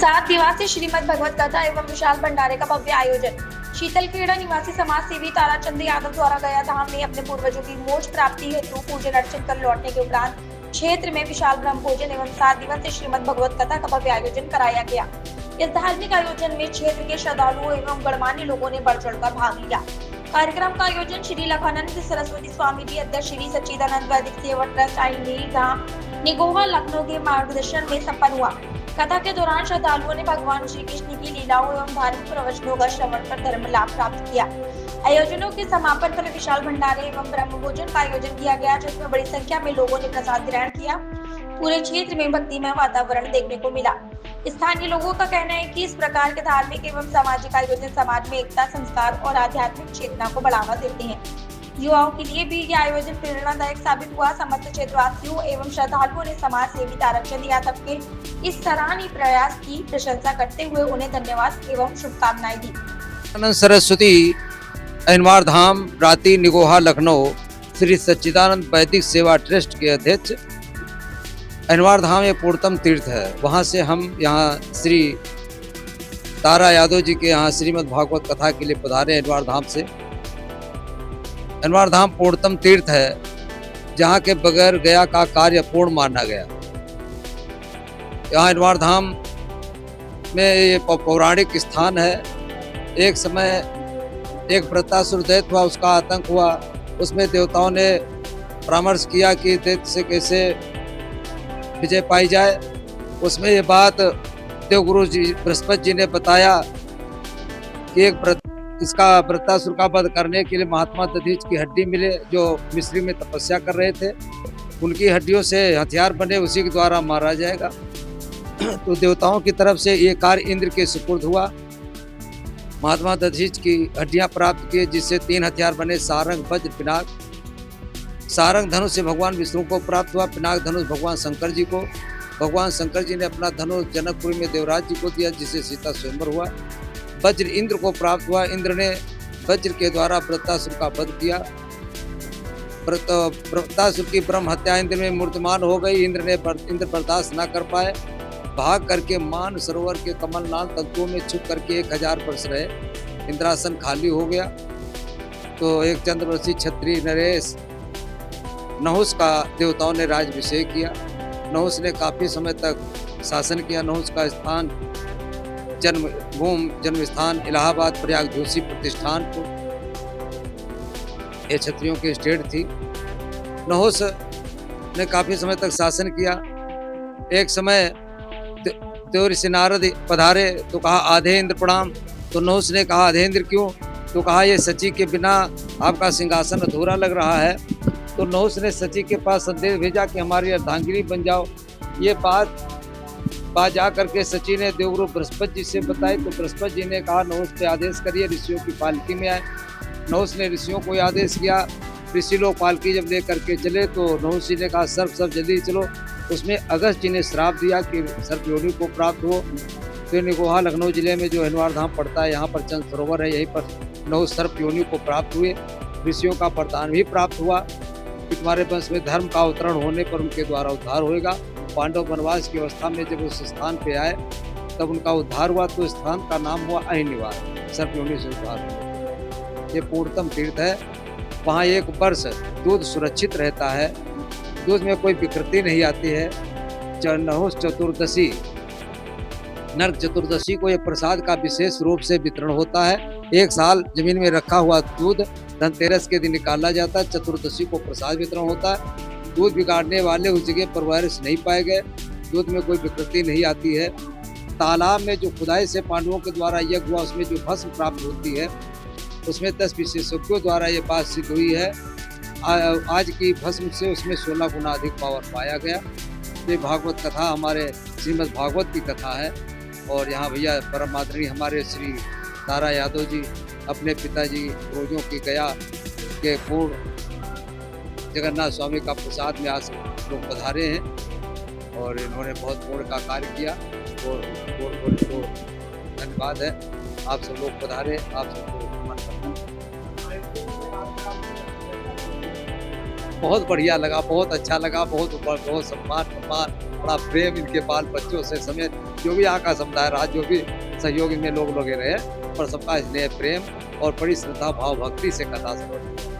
7 दिवसीय श्रीमद् भगवत कथा एवं विशाल भंडारे का भव्य आयोजन। शीतलखेड़ा निवासी समाज सेवी ताराचंद यादव द्वारा गया धाम में अपने पूर्वजों की मोक्ष प्राप्ति हेतु पूजन अर्चन कर लौटने के उपरांत क्षेत्र में विशाल ब्रह्म भोजन एवं 7 दिवसीय श्रीमद् भगवत कथा का भव्य आयोजन कराया गया। इस धार्मिक आयोजन में क्षेत्र के श्रद्धालुओं एवं गणमान्य लोगों ने बढ़ चढ़कर भाग लिया। कार्यक्रम का आयोजन श्री लखानंद सरस्वती स्वामी जी अध्यक्ष श्री सच्चिदानंद वैदिक सेवा ट्रस्ट आई धाम निगोहा लखनऊ के मार्गदर्शन में संपन्न हुआ। कथा के दौरान श्रद्धालुओं ने भगवान श्री कृष्ण की लीलाओं एवं धार्मिक प्रवचनों का श्रवण कर धर्म लाभ प्राप्त किया। आयोजनों के समापन पर विशाल भंडारे एवं ब्रह्म भोजन का आयोजन किया गया, जिसमें बड़ी संख्या में लोगों ने प्रसाद ग्रहण किया। पूरे क्षेत्र में भक्तिमय वातावरण देखने को मिला। स्थानीय लोगों का कहना है कि इस प्रकार के धार्मिक एवं सामाजिक आयोजन समाज में एकता, संस्कार और आध्यात्मिक चेतना को बढ़ावा देते हैं। युवाओं के लिए भी यह आयोजन प्रेरणादायक साबित हुआ। समस्त क्षेत्रवासियों एवं श्रद्धालुओं ने समाज सेवी ताराचंद यादव के इस सराहनीय प्रयास की प्रशंसा करते हुए उन्हें धन्यवाद एवं शुभकामनाएं दी। आनंद सरस्वती अनवार धाम राती निगोहा लखनऊ श्री सच्चिदानंद वैदिक सेवा ट्रस्ट के अध्यक्ष। अनवार धाम एक पूर्णतम तीर्थ है। वहाँ से हम यहाँ श्री तारा यादव जी के यहाँ श्रीमद् भागवत कथा के लिए पधारे। अनवार धाम से अनवार धाम पूर्णतम तीर्थ है, जहाँ के बगैर गया का कार्य पूर्ण माना गया। यहाँ अनवार धाम में ये पौराणिक स्थान है। एक समय एक वृत्तासुर दैत्य हुआ, उसका आतंक हुआ। उसमें देवताओं ने परामर्श किया कि दैत्य से कैसे विजय पाई जाए। उसमें ये बात देवगुरु जी बृहस्पति जी ने बताया कि इसका वृत्तासुर का वध करने के लिए महात्मा दधीच की हड्डी मिले, जो मिस्री में तपस्या कर रहे थे। उनकी हड्डियों से हथियार बने, उसी के द्वारा मारा जाएगा। तो देवताओं की तरफ से ये कार्य इंद्र के सुपुर्द हुआ। महात्मा दधीच की हड्डियां प्राप्त किए, जिससे 3 हथियार बने, सारंग, वज्र, पिनाक। सारंग धनुष से भगवान विष्णु को प्राप्त हुआ, पिनाक धनुष भगवान शंकर जी को। भगवान शंकर जी ने अपना धनुष जनकपुरी में देवराज जी को दिया, जिससे सीता स्वयंवर हुआ। वज्र इंद्र को प्राप्त हुआ। इंद्र ने वज्र के द्वारा वृत्तासुर का वध किया। वृत्तासुर की ब्रह्म हत्या इंद्र में मूर्तिमान हो गई। इंद्र बर्दाश्त न कर पाए, भाग करके मान सरोवर के कमलनाथ तत्वों में छुप करके 1000 वर्ष रहे। इंद्रासन खाली हो गया तो एक चंद्रवंशी क्षत्रिय नरेश नहुस का देवताओं ने राज्याभिषेक किया। नहुस ने काफी समय तक शासन किया। नहुस का स्थान जन्म स्थान इलाहाबाद प्रयाग जोशी प्रतिष्ठान को ये क्षत्रियों की स्टेट थी। नहुस ने काफी समय तक शासन किया। एक समय देव ऋषि नारद पधारे तो कहा आधे इंद्र प्रणाम। तो नहुस ने कहा आधे इंद्र क्यों? तो कहा ये सची के बिना आपका सिंहासन अधूरा लग रहा है। तो नहुस ने सची के पास संदेश भेजा कि हमारी अर्धांगिनी बन जाओ। ये बात जा करके सची ने देवगुरु बृहस्पति जी से बताई। तो बृहस्पति जी ने कहा नहुस पे आदेश करिए ऋषियों की पालकी में आए। नहुस ने ऋषियों को आदेश किया। ऋषि लोग पालकी जब लेकर के चले तो नहुस जी ने कहा सर्प जल्दी चलो। उसमें अगस्त जी ने श्राप दिया कि सर्प योनि को प्राप्त हो। तो निगोहा लखनऊ जिले में जो अनवार धाम पड़ता है, यहाँ पर चंद सरोवर है, यहीं पर नहुस सर्प योनि को प्राप्त हुए। ऋषियों का वरदान भी प्राप्त हुआ कि तुम्हारे वंश में धर्म का अवतरण होने पर उनके द्वारा उद्धार होएगा। पांडव वनवास की अवस्था में जब उस स्थान पे आए तब उनका उद्धार हुआ। तो स्थान का नाम हुआ अहिनिवार, सर्प योनि से उद्धार हुआ। ये पूर्णतम तीर्थ है। वहाँ 1 वर्ष दूध सुरक्षित रहता है, दूध में कोई विकृति नहीं आती है। नहुस चतुर्दशी, नरक चतुर्दशी को ये प्रसाद का विशेष रूप से वितरण होता है। 1 साल जमीन में रखा हुआ दूध धनतेरस के दिन निकाला जाता है। चतुर्दशी को प्रसाद वितरण होता है। दूध बिगाड़ने वाले उस जगह पर वायरस नहीं पाए गए, दूध में कोई विकृति नहीं आती है। तालाब में जो खुदाई से पांडवों के द्वारा यज्ञ हुआ, उसमें जो भस्म प्राप्त होती है, उसमें 10 विशेषज्ञों द्वारा ये बात सिद्ध हुई है। आज की भस्म से उसमें 16 गुना अधिक पावर पाया गया। ये भागवत कथा हमारे श्रीमद् भागवत की कथा है। और यहाँ भैया परम आदरणीय हमारे श्री तारा यादव जी अपने पिताजी रोजों की गया के पूर्ण जगन्नाथ स्वामी का प्रसाद में आज लोग पधारे हैं और इन्होंने बहुत पुण्य का कार्य किया और इनको धन्यवाद है। आप सब लोग पधारे, आप सबको नमन करता हूं। बहुत बढ़िया लगा, बहुत अच्छा लगा, बहुत सम्मान, बड़ा प्रेम इनके बाल बच्चों से समेत जो भी यहाँ का समुदाय रहा, जो भी सहयोगी में लोग लगे रहे, पर सबका स्नेह प्रेम और बड़ी श्रद्धा भाव भक्ति से कथा श्रवण